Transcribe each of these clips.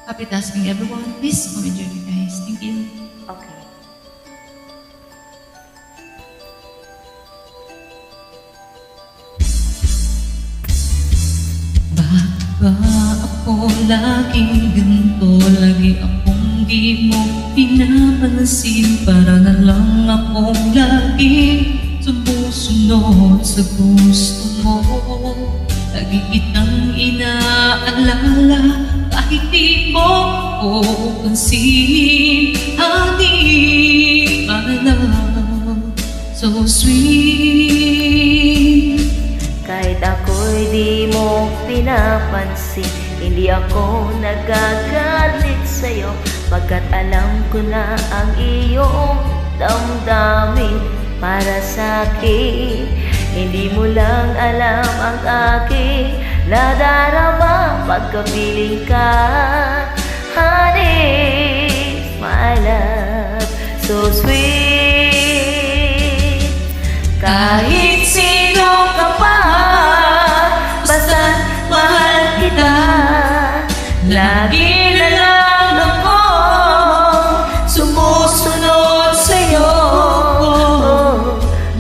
Happy tasking everyone. Please come enjoy you guys. Thank you. Okay. Ba ako laging ganito? Lagi akong di mo pinapansin. Para na lang akong laging sumusunod sa gusto mo. Lagi kitang inaalala kahit di mo ko pansin. Honey, my love, so sweet. Kahit ako'y di mo pinapansin, hindi ako nagagalit sa'yo, pagkat alam ko na ang iyong damdamin para sa'kin. Hindi mo lang alam ang aking nadarama pagkapiling ka. Honey, my love, so sweet. Kahit sino ka pa, basta mahal kita. Lagi na lang ako sumusunod sa'yo.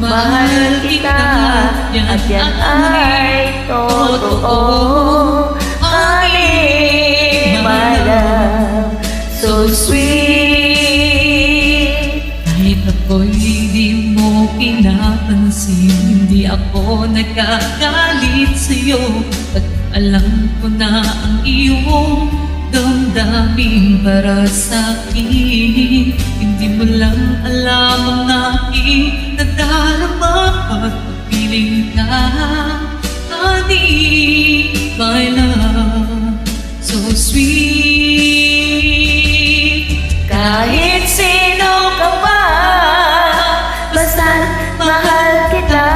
Mahal kita, at yan ay totoo. Honey, my love, so sweet. Kahit ako'y di mo pinapansin, hindi ako nagkagalit sa'yo. At alam ko na ang iyong damdamin para sa'kin. Hindi mo lang alam ang aking nadarama pagpapiling ka. Honey, my love, so sweet. Kahit sino ka pa, basta mahal kita.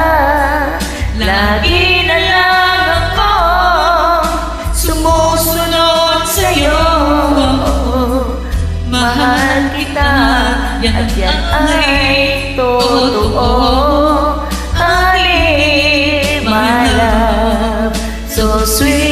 Lagi na lang ako sumusunod sa'yo. Mahal kita, at yan ay totoo. Honey, my love, so sweet.